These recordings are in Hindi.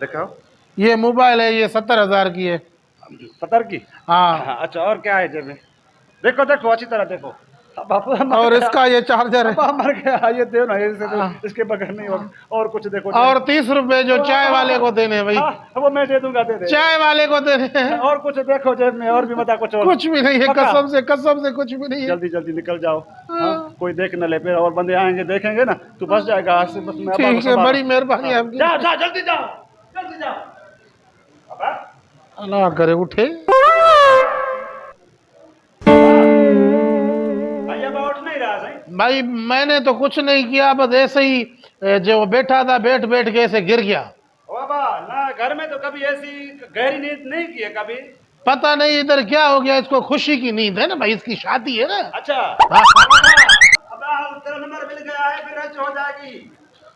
दिखाओ। ये मोबाइल है, ये 70,000 की है। 70 की? हाँ। अच्छा, और क्या है जेब में? देखो देखो अच्छी तरह देखो। बापू और इसका ये चार्जर है। मर गया। ये दे ना, इससे तो हाँ। इसके बगैर नहीं होगा। और कुछ देखो और 30 रुपए जो चाय वाले को देने हैं भाई। हाँ, वो मैं दे दूंगा, दे दे। चाय वाले को देने हैं। और कुछ देखो जेब में, और भी बता कुछ और। कुछ भी नहीं है, पक्का? कसम से कुछ भी नहीं है। जल्दी जल्दी निकल जाओ। हाँ, हाँ। कोई देख न ले, फिर और बंदे आएंगे देखेंगे ना, तू बस जाएगा आज से। बस मैं अब्बा को ठीक है, संभाल। बड़ी मेहरबानी हाँ, आपकी। जाओ जाओ जल्दी जाओ, जल्दी जाओ। अब्बा, अल्लाह करे उठे। भाई अब्बा उठ नहीं रहा सही। भाई मैंने तो कुछ नहीं किया, बस ऐसे ही जो बैठा था बैठ बैठ के ऐसे गिर गया। ओ अब्बा ना, घर में तो कभी ऐसी गहरी नींद नहीं की है कभी? पता नहीं इधर क्या हो गया, इसको खुशी की नींद है ना भाई, इसकी शादी है ना। अच्छा। हाँ। अब्बा तेरा नंबर मिल गया है, फिर ऐसे हो जाएगी।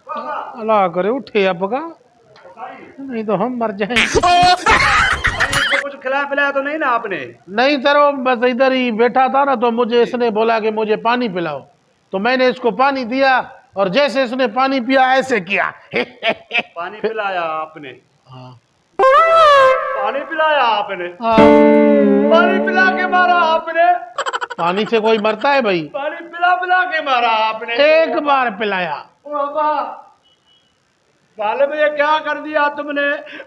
ओ अब्बा, अल्लाह करे उठे अब का, भाई नहीं तो हम मर जाएंगे। इसको कुछ खिलाया पिलाया तो नहीं ना आपने? नहीं सर, वो बस इधर ही बैठा था ना, तो मुझे इसने बोला कि मुझे पानी पिलाओ, तो मैंने इसको पानी दिया, और जैसे इसने पानी पिया ऐसे किया। पानी पिलाया आपने? हाँ। पानी पिलाया आपने? हाँ। पानी पिला के मारा आपने? पानी से कोई मरता है भाई? पानी पिला पिला के मारा आपने? एक बार पिलाया। ओ अब्बा, साले में ये क्या कर दिया तुमने?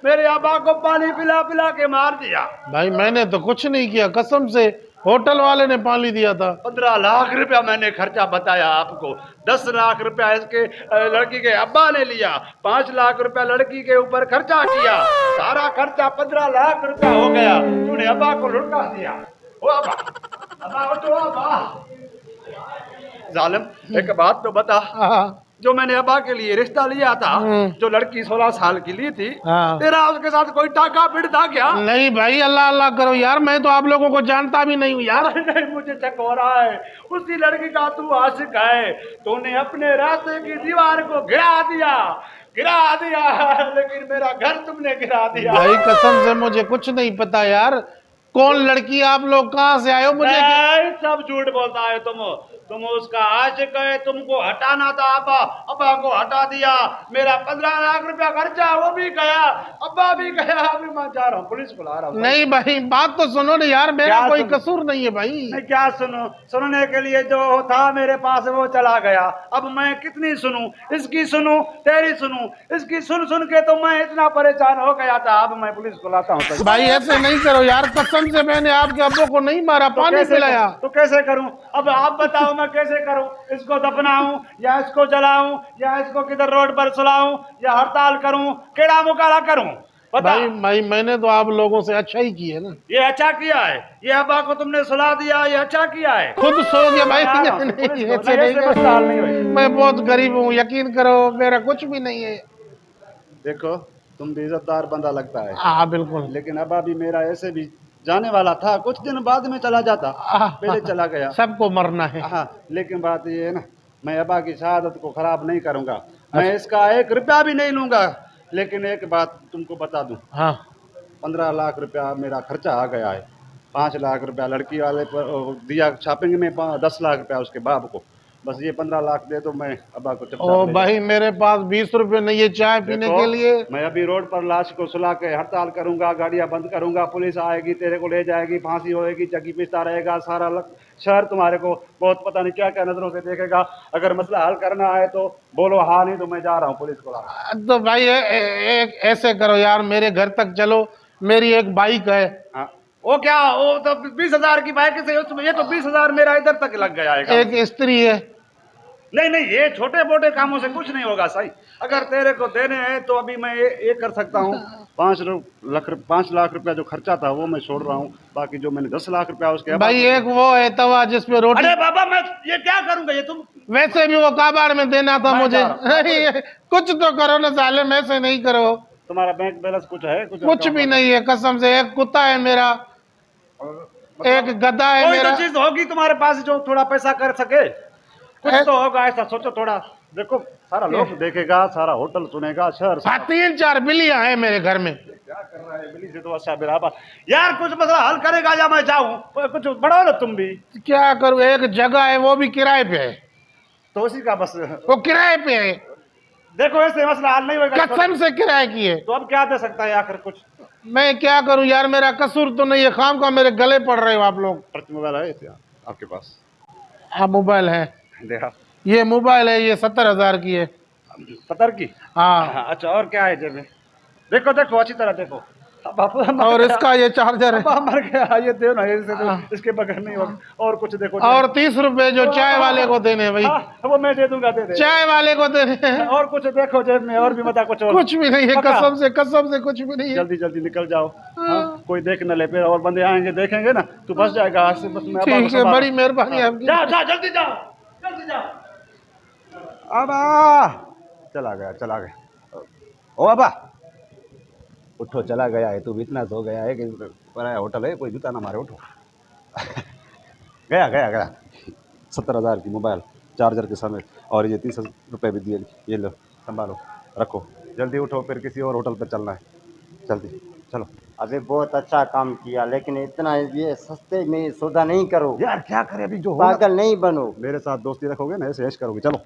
मेरे अब्बा को पानी पिला पिला के मार दिया। भाई मैंने तो कुछ नहीं किया, कसम से होटल वाले ने पानी दिया था। 15 लाख रुपया मैंने खर्चा बताया आपको। 10 लाख रुपया इसके लड़की के अब्बा ने लिया, 5 लाख रुपया लड़की के ऊपर खर्चा किया, सारा खर्चा 15 लाख रुपया हो गया। तूने अब्बा को लुटा दिया। ओ अब्बा, अब्बा उठो अब्बा। जालिम, एक बात तो बता, हाँ। जो मैंने अब्बा के लिए रिश्ता लिया था, जो लड़की 16 साल की ली थी, हाँ। तेरा उसके साथ कोई टाका पिट था क्या? नहीं भाई, अल्लाह अल्लाह करो यार, मैं तो आप लोगों को जानता भी नहीं हूँ यार। नहीं, मुझे शक हो रहा है, उसी लड़की का तू आशिक है। तूने अपने रास्ते की दीवार को गिरा दिया, गिरा दिया, लेकिन मेरा घर तुमने गिरा दिया। भाई कसम से मुझे कुछ नहीं पता यार, कौन लड़की, आप लोग कहाँ से आए हो? मुझे नहीं, सब झूठ बोलता है तुम उसका आशिक है। तुमको हटाना था अब्बा, अब्बा को हटा दिया। मेरा 15 लाख रुपया खर्चा वो भी गया, अब्बा भी गया। अभी मैं जा रहा हूँ, पुलिस बुला रहा हूँ। नहीं भाई, बात तो सुनो ना यार, मेरा क्या कोई सुनो? कसूर नहीं है भाई। मैं क्या सुनूं? सुनने के लिए जो था मेरे पास वो चला गया। अब मैं कितनी सुनूं? इसकी सुनूं, तेरी सुनूं, इसकी सुन सुन के तो मैं इतना परेशान हो गया था। अब मैं पुलिस बुलाता हूँ। भाई ऐसे नहीं करो यार, कसम से मैंने आपके अब्बू को नहीं मारा, पानी पिलाया। तो कैसे करूं? अब आप बताओ मैं कैसे करूं? इसको दफनाऊं या इसको जलाऊं या इसको किधर रोड पर सुलाऊं या हड़ताल करूं, केड़ा मुकाला करूं? बता। भाई मैंने तो आप लोगों से अच्छा ही किया ना। ये अच्छा किया है, ये अब्बा को तुमने सुला दिया, ये अच्छा किया है। खुद सो गया भाई। नहीं, ऐसे नहीं करो, मैं बहुत गरीब हूँ, यकीन करो, मेरा कुछ भी नहीं है। देखो, तुम भी इज्जतदार बंदा लगता है। हाँ बिल्कुल। लेकिन अब्बा भी मेरा ऐसे भी जाने वाला था, कुछ दिन बाद में चला जाता, पहले चला गया। सबको मरना है। हाँ, लेकिन बात ये है ना, मैं अब्बा की शहादत को खराब नहीं करूंगा। मैं इसका 1 रुपया भी नहीं लूंगा। लेकिन एक बात तुमको बता दूं, हाँ। 15 लाख रुपया मेरा खर्चा आ गया है। 5 लाख रुपया लड़की वाले पर दिया शॉपिंग में, 10 लाख रुपया उसके बाप को। बस ये 15 लाख दे दो, मैं अब्बा को ओ भाई, मेरे पास 20 रुपए नहीं है चाय पीने के लिए। मैं अभी रोड पर लाश को सुला के हड़ताल करूंगा, गाड़ियां बंद करूंगा, पुलिस आएगी, तेरे को ले जाएगी, फांसी होएगी, चक्की पिसता रहेगा, सारा शहर तुम्हारे को बहुत पता नहीं क्या क्या नजरों से देखेगा। अगर मसला हल करना है तो बोलो हाँ, नहीं तो मैं जा रहा हूँ पुलिस को। तो भाई एक ऐसे करो यार, मेरे घर तक चलो, मेरी एक बाइक है। हाँ, वो क्या, वो तो 20,000 की बाइक से, ये तो 20,000 मेरा इधर तक लग गया है। एक स्त्री है। नहीं नहीं, ये छोटे मोटे कामों से कुछ नहीं होगा सही। अगर तेरे को देने हैं तो अभी मैं ये कर सकता हूँ। 5 लाख रुपया जो खर्चा था वो मैं छोड़ रहा हूँ। बाकी जो मैंने 10 लाख रुपया उसके भाई एक वो है तवा जिसपे रोटी। अरे बाबा, मैं ये क्या करूंगा? ये तुम वैसे भी वो काबाड़ में देना था मुझे। कुछ तो करो ना साले, ऐसे नहीं करो। तुम्हारा बैंक बैलेंस कुछ है? कुछ भी नहीं है कसम से। एक कुत्ता है मेरा, एक गधा है मेरा। कोई तो चीज होगी तुम्हारे पास जो थोड़ा पैसा कर सके, कुछ तो होगा। ऐसा सोचो थोड़ा। देखो, सारा लोग देखेगा, सारा होटल सुनेगा, शहर। 3-4 बिल्लियां हैं मेरे घर में। क्या कर रहा है? बिल्ली से तो अच्छा बराबर। यार कुछ मसला हल करेगा या मैं जाऊं? कुछ बढ़ाओ ना तुम भी। क्या करूं, एक जगह है वो भी किराए पे है। तो उसी का बस। वो किराए पे है। देखो ऐसे मसला हल नहीं होगा। कसम से किराए की है। तो अब क्या दे सकता है आखिर कुछ? मैं क्या करूं यार, मेरा कसूर तो नहीं है, खाम का मेरे गले पड़ रहे हो आप लोग। टच मोबाइल है क्या आपके पास? हाँ मोबाइल है, देखा, ये मोबाइल है, ये 70,000 की है। 70 की? हाँ अच्छा, और क्या है जेब में? देखो देखो अच्छी तरह देखो। बापू और इसका ये चार्जर है। मर गया, ये दे ना, इसे तो इसके बगैर नहीं होगा। और कुछ देखो और 30 रुपए जो चाय वाले को देने हैं भाई। वो मैं दे दूंगा, दे दे। चाय वाले को देने हैं। और कुछ देखो जेब में, और भी बता कुछ। और कुछ भी नहीं है, पक्का? कसम से कुछ भी नहीं है। जल्दी जल्दी निकल जाओ। कोई देख न ले, फिर और बंदे आएंगे देखेंगे ना, तू बस जाएगा आज से। बस मैं ठीक है, बड़ी मेहरबानी आपकी। जाओ जाओ, जल्दी जाओ, जल्दी जाओ। अबा चला गया। ओ अबा उठो, चला गया है। तू भी इतना सो गया है कि पराया होटल है, कोई जूता ना मारे, उठो। गया 70,000 की मोबाइल चार्जर के समेत, और ये 30 रुपये भी दिए। ये लो, संभालो, रखो। जल्दी उठो, फिर किसी और होटल पर चलना है। जल्दी चलो। अबे बहुत अच्छा काम किया, लेकिन इतना ये सस्ते में सौदा नहीं करो यार क्या करे, अभी जो होगा। पागल नहीं बनो। मेरे साथ दोस्ती रखोगे ना, ऐसे ऐश करोगे। चलो।